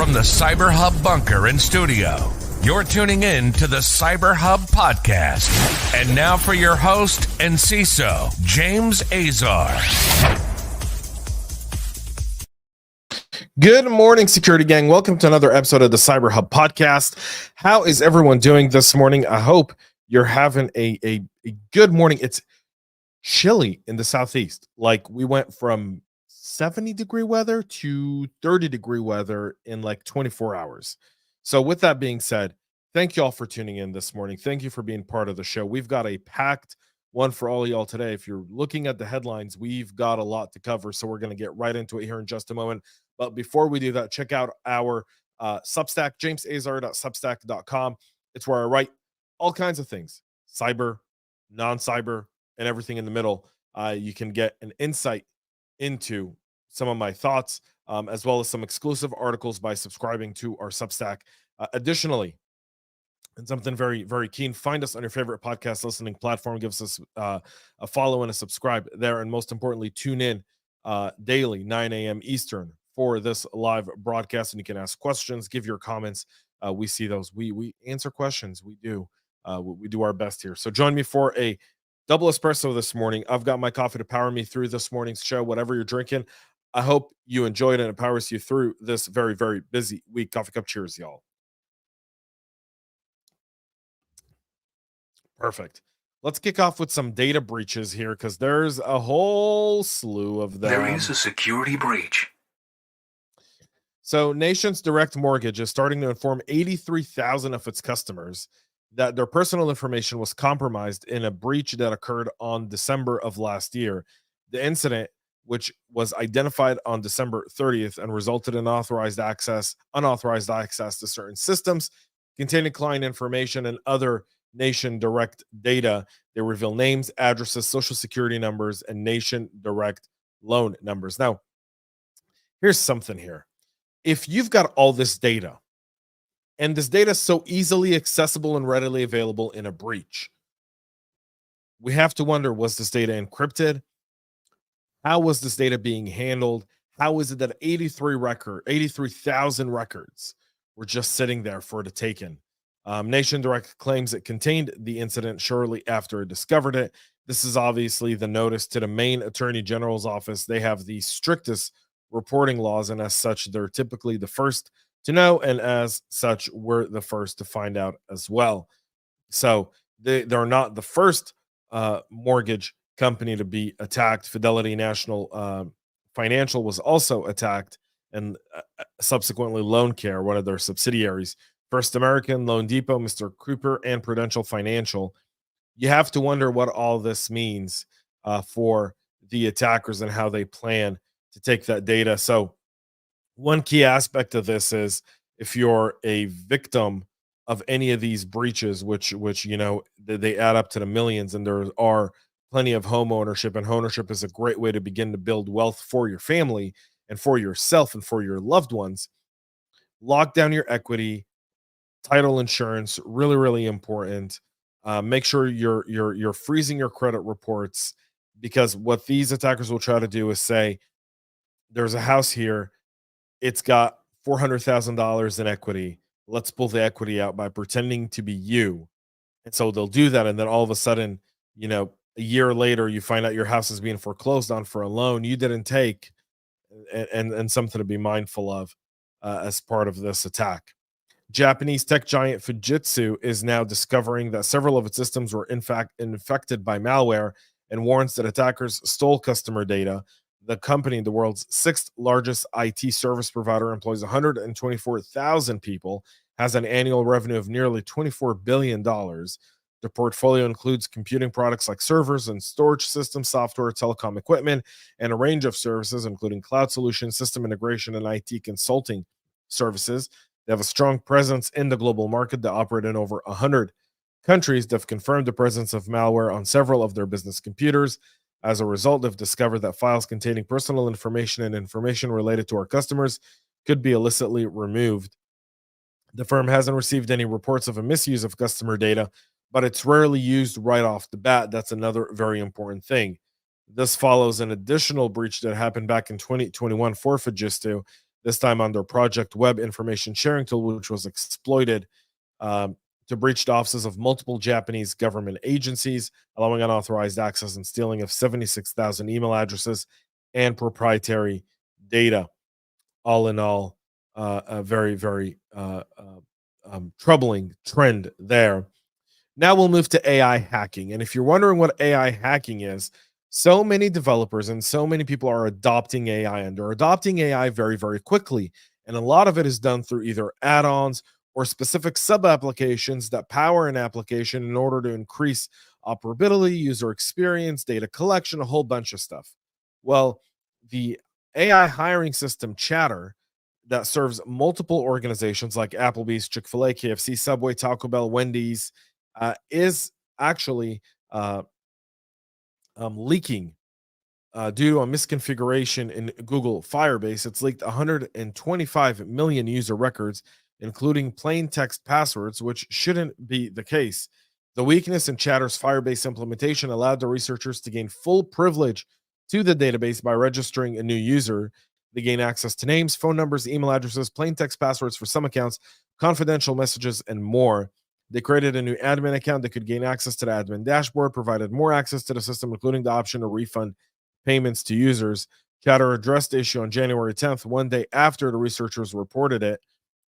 From the CyberHub bunker and studio, you're tuning in to the CyberHub Podcast. And now for your host and CISO, James Azar. Good morning, security gang. Welcome to another episode of the CyberHub Podcast. How is everyone doing this morning? I hope you're having a good morning. It's chilly in the southeast. Like, we went from 70-degree weather to 30-degree weather in like 24 hours. So with that being said, thank you all for tuning in this morning. Thank you for being part of the show. We've got a packed one for all y'all today. If you're looking at the headlines, we've got a lot to cover, so we're going to get right into it here in just a moment. But before we do that, check out our Substack, jamesazar.substack.com. It's where I write all kinds of things, cyber, non-cyber, and everything in the middle. You can get an insight into some of my thoughts, as well as some exclusive articles by subscribing to our Substack. Additionally, and something very, very keen, find us on your favorite podcast listening platform. Give us a follow and a subscribe there. And most importantly, tune in daily, 9 a.m. Eastern, for this live broadcast. And you can ask questions, give your comments. We see those. We answer questions. We do our best here. So join me for a double espresso this morning. I've got my coffee to power me through this morning's show. Whatever you're drinking, I hope you enjoy it and it powers you through this very, very busy week. Coffee cup cheers, y'all. Perfect. Let's kick off with some data breaches here, because there's a whole slew of them. There is a security breach. So Nations Direct Mortgage is starting to inform 83,000 of its customers that their personal information was compromised in a breach that occurred on December of last year. The incident, which was identified on December 30th and resulted in unauthorized access to certain systems containing client information and other Nation Direct data. They reveal names, addresses, social security numbers, and Nation Direct loan numbers. Now, here's something here. If you've got all this data, and this data is so easily accessible and readily available in a breach, we have to wonder, was this data encrypted? How was this data being handled? How is it that 83,000 records were just sitting there for the taking? Nation Direct claims it contained the incident shortly after it discovered it. This is obviously the notice to the Maine Attorney General's office. They have the strictest reporting laws, and as such, they're typically the first to know, and as such, we're the first to find out as well. So they're not the first mortgage company to be attacked. Fidelity National Financial was also attacked, and subsequently Loan Care, one of their subsidiaries. First American, Loan Depot, Mr. Cooper, and Prudential Financial. You have to wonder what all this means for the attackers and how they plan to take that data. So one key aspect of this is, if you're a victim of any of these breaches, which you know, they add up to the millions, and there are plenty of home ownership, and ownership is a great way to begin to build wealth for your family and for yourself and for your loved ones. Lock down your equity. Title insurance, really, really important. Make sure you're freezing your credit reports, because what these attackers will try to do is say, there's a house here, it's got $400,000 in equity. Let's pull the equity out by pretending to be you. And so they'll do that, and then all of a sudden, you know, a year later, you find out your house is being foreclosed on for a loan you didn't take, and something to be mindful of as part of this attack. Japanese tech giant Fujitsu is now discovering that several of its systems were in fact infected by malware, and warns that attackers stole customer data. The company, the world's sixth largest IT service provider, employs 124,000 people, has an annual revenue of nearly $24 billion. The portfolio includes computing products like servers and storage systems, software, telecom equipment, and a range of services, including cloud solutions, system integration, and IT consulting services. They have a strong presence in the global market. They operate in over 100 countries. They've confirmed the presence of malware on several of their business computers. As a result, they've discovered that files containing personal information and information related to our customers could be illicitly removed. The firm hasn't received any reports of a misuse of customer data, but it's rarely used right off the bat. That's another very important thing. This follows an additional breach that happened back in 2021 for Fujitsu. this time under Project Web information sharing tool, which was exploited to breach the offices of multiple Japanese government agencies, allowing unauthorized access and stealing of 76,000 email addresses and proprietary data. All in all, a very, very troubling trend there. Now we'll move to AI hacking. And if you're wondering what AI hacking is, so many developers and so many people are adopting AI, and they're adopting AI very, very quickly. And a lot of it is done through either add-ons or specific sub-applications that power an application in order to increase operability, user experience, data collection, a whole bunch of stuff. Well, the AI hiring system Chatter that serves multiple organizations like Applebee's, Chick-fil-A, KFC, Subway, Taco Bell, Wendy's, is actually leaking due to a misconfiguration in Google Firebase. It's leaked 125 million user records, including plain text passwords, which shouldn't be the case. The weakness in Chatter's Firebase implementation allowed the researchers to gain full privilege to the database by registering a new user. They gain access to names, phone numbers, email addresses, plain text passwords for some accounts, confidential messages, and more. They created a new admin account that could gain access to the admin dashboard, provided more access to the system, including the option to refund payments to users. Chatter addressed the issue on January 10th, one day after the researchers reported it.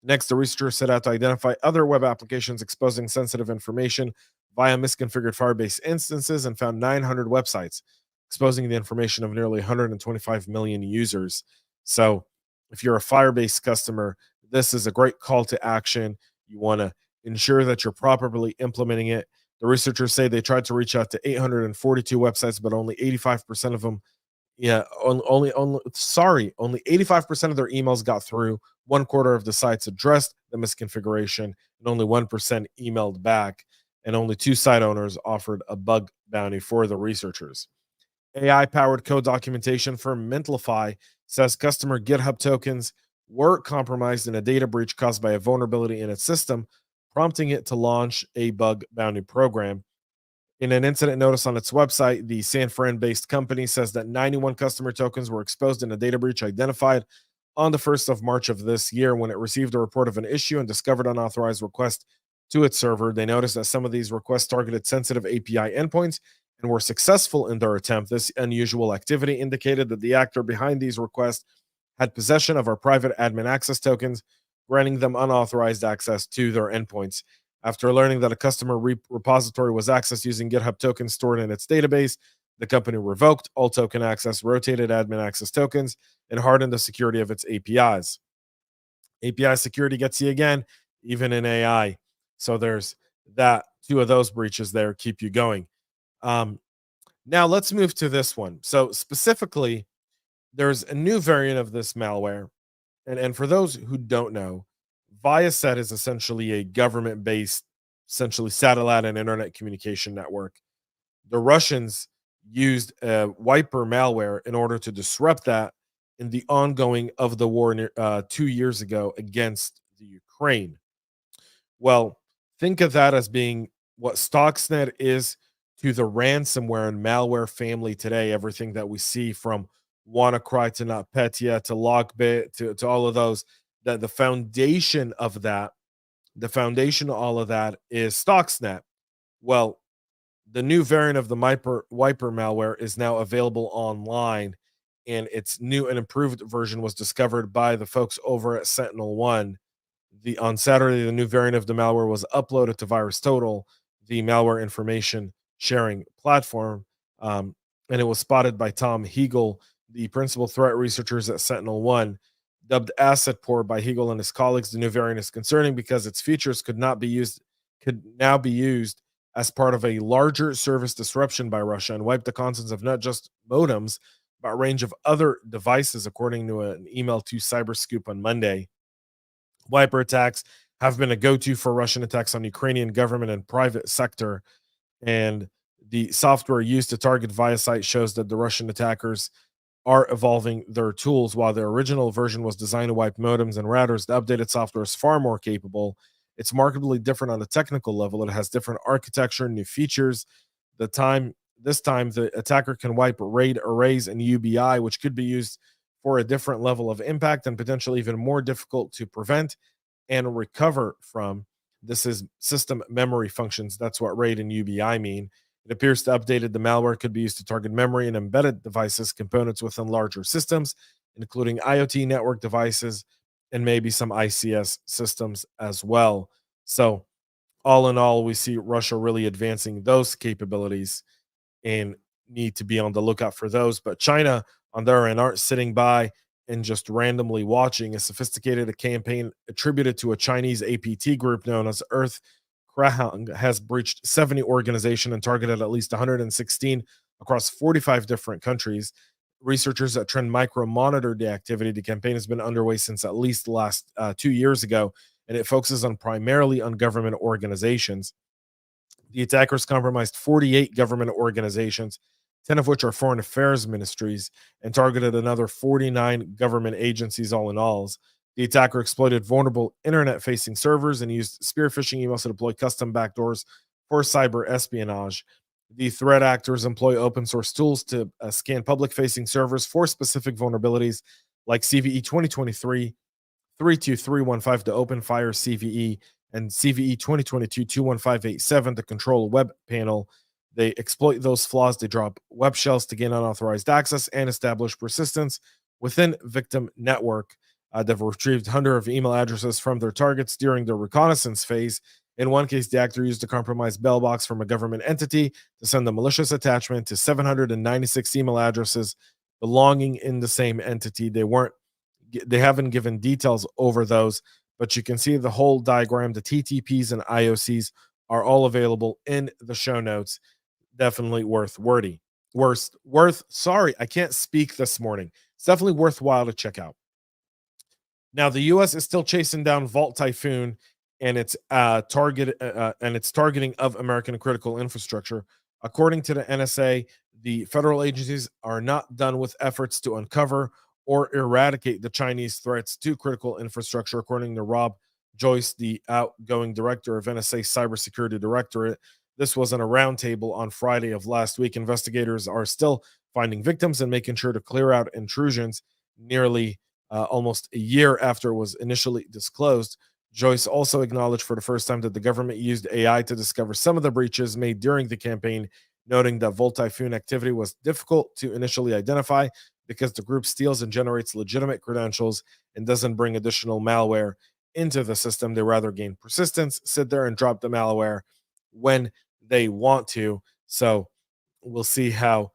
Next, the researchers set out to identify other web applications exposing sensitive information via misconfigured Firebase instances and found 900 websites exposing the information of nearly 125 million users. So if you're a Firebase customer, this is a great call to action. You want to ensure that you're properly implementing it. The researchers say they tried to reach out to 842 websites, but only 85% of them, only 85% of their emails got through. 1/4 of the sites addressed the misconfiguration, and only 1% emailed back. And only 2 site owners offered a bug bounty for the researchers. AI-powered code documentation from Mintlify says customer GitHub tokens were compromised in a data breach caused by a vulnerability in its system, prompting it to launch a bug bounty program. In an incident notice on its website, the San Fran-based company says that 91 customer tokens were exposed in a data breach identified on the 1st of March of this year when it received a report of an issue and discovered unauthorized requests to its server. They noticed that some of these requests targeted sensitive API endpoints and were successful in their attempt. This unusual activity indicated that the actor behind these requests had possession of our private admin access tokens, granting them unauthorized access to their endpoints. After learning that a customer repository was accessed using GitHub tokens stored in its database, the company revoked all token access, rotated admin access tokens, and hardened the security of its APIs. API security gets you again, even in AI. So there's that. 2 of those breaches there keep you going. Now let's move to this one. So specifically, there's a new variant of this malware. And for those who don't know, Viasat is essentially a government-based, essentially satellite and internet communication network. The Russians used wiper malware in order to disrupt that in the ongoing of the war 2 years ago against the Ukraine. Well, think of that as being what Stuxnet is to the ransomware and malware family today. Everything that we see from WannaCry to NotPetya to Lockbit to all of those, that the foundation of all of that is Stuxnet. Well, the new variant of the wiper malware is now available online, and its new and improved version was discovered by the folks over at SentinelOne. On Saturday, the new variant of the malware was uploaded to VirusTotal, the malware information sharing platform, and it was spotted by Tom Hegel, the principal threat researchers at SentinelOne. Dubbed asset poor by Hegel and his colleagues, the new variant is concerning because its features could now be used as part of a larger service disruption by Russia and wipe the contents of not just modems, but a range of other devices, according to an email to Cyberscoop on Monday. Wiper attacks have been a go-to for Russian attacks on Ukrainian government and private sector, and the software used to target Viasat shows that the Russian attackers are evolving their tools. While the original version was designed to wipe modems and routers, the updated software is far more capable. It's markedly different on a technical level. It has different architecture, new features. This time, the attacker can wipe RAID arrays and UBI, which could be used for a different level of impact and potentially even more difficult to prevent and recover from. This is system memory functions. That's what RAID and UBI mean. It appears to updated the malware could be used to target memory and embedded devices, components within larger systems, including IoT network devices and maybe some ICS systems as well. So, all in all, we see Russia really advancing those capabilities and need to be on the lookout for those. But China, on their end, aren't sitting by and just randomly watching. A sophisticated campaign attributed to a Chinese APT group known as Earth Krahang has breached 70 organizations and targeted at least 116 across 45 different countries. Researchers at Trend Micro monitored the activity. The campaign has been underway since at least the last 2 years ago, and it focuses on primarily on government organizations. The attackers compromised 48 government organizations, 10 of which are foreign affairs ministries, and targeted another 49 government agencies all in all. The attacker exploited vulnerable internet-facing servers and used spear phishing emails to deploy custom backdoors for cyber espionage. The threat actors employ open source tools to scan public-facing servers for specific vulnerabilities like CVE 2023 32315 to open fire CVE and CVE 2022-21587 to control a web panel. They exploit those flaws. They drop web shells to gain unauthorized access and establish persistence within victim network. They've retrieved hundreds of email addresses from their targets during their reconnaissance phase. In one case, the actor used a compromised mailbox from a government entity to send a malicious attachment to 796 email addresses belonging in the same entity. They haven't given details over those, but you can see the whole diagram. The TTPs and IOCs are all available in the show notes. Definitely sorry, I can't speak this morning. It's definitely worthwhile to check out. Now, the U.S. is still chasing down Vault Typhoon and its targeting of American critical infrastructure. According to the NSA, the federal agencies are not done with efforts to uncover or eradicate the Chinese threats to critical infrastructure, according to Rob Joyce, the outgoing director of NSA Cybersecurity Directorate. This was on a roundtable on Friday of last week. Investigators are still finding victims and making sure to clear out intrusions nearly almost a year after it was initially disclosed. Joyce also acknowledged for the first time that the government used AI to discover some of the breaches made during the campaign, noting that Volt Typhoon activity was difficult to initially identify because the group steals and generates legitimate credentials and doesn't bring additional malware into the system. They rather gain persistence, sit there and drop the malware when they want to. So we'll see how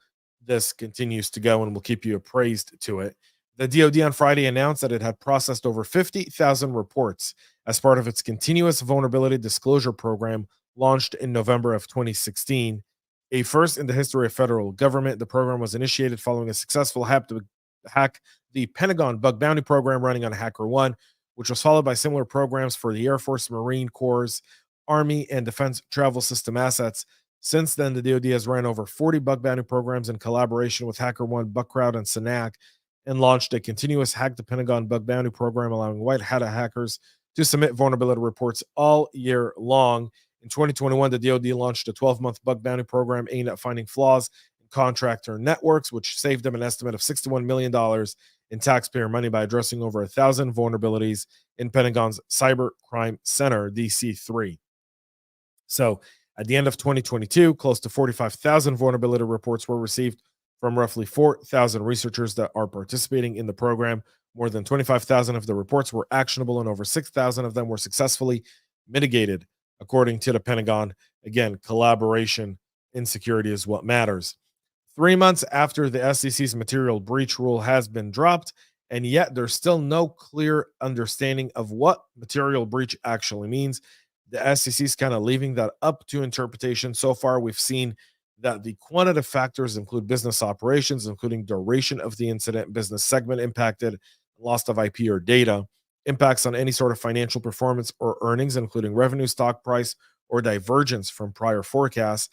this continues to go, and we'll keep you appraised to it. The DoD on Friday announced that it had processed over 50,000 reports as part of its continuous vulnerability disclosure program launched in November of 2016. A first in the history of federal government, the program was initiated following a successful hack the Pentagon bug bounty program running on HackerOne, which was followed by similar programs for the Air Force, Marine Corps, Army, and Defense Travel System assets. Since then, the DoD has ran over 40 bug bounty programs in collaboration with HackerOne, Buckcrowd, and SANAC, and launched a continuous Hack the Pentagon bug bounty program, allowing white hat hackers to submit vulnerability reports all year long. In 2021, the DoD launched a 12-month bug bounty program aimed at finding flaws in contractor networks, which saved them an estimate of $61 million in taxpayer money by addressing over 1,000 vulnerabilities in Pentagon's Cyber Crime Center, DC3. So at the end of 2022, close to 45,000 vulnerability reports were received from roughly 4,000 researchers that are participating in the program. More than 25,000 of the reports were actionable, and over 6,000 of them were successfully mitigated, according to the Pentagon. Again, collaboration in security is what matters. 3 months after the SEC's material breach rule has been dropped, and yet there's still no clear understanding of what material breach actually means. The SEC is kind of leaving that up to interpretation. So far, we've seen that the quantitative factors include business operations, including duration of the incident, business segment impacted, loss of IP or data, impacts on any sort of financial performance or earnings, including revenue, stock price, or divergence from prior forecasts,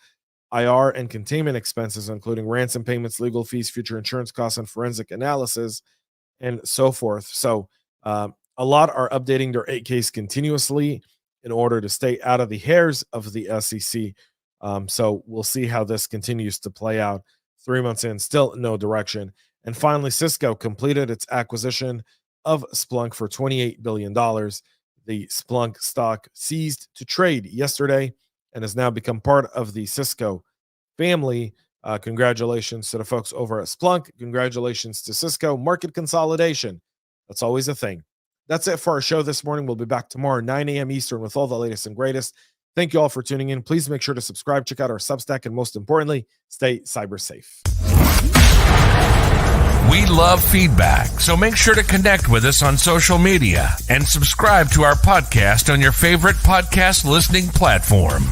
IR and containment expenses, including ransom payments, legal fees, future insurance costs, and forensic analysis, and so forth. So a lot are updating their 8Ks continuously in order to stay out of the hairs of the SEC. So we'll see how this continues to play out. 3 months in, still no direction. And finally, Cisco completed its acquisition of Splunk for $28 billion. The Splunk stock ceased to trade yesterday and has now become part of the Cisco family. Congratulations to the folks over at Splunk. Congratulations to Cisco. Market consolidation. That's always a thing. That's it for our show this morning. We'll be back tomorrow, 9 a.m. Eastern, with all the latest and greatest. Thank you all for tuning in. Please make sure to subscribe, check out our Substack, and most importantly, stay cyber safe. We love feedback, so make sure to connect with us on social media and subscribe to our podcast on your favorite podcast listening platform.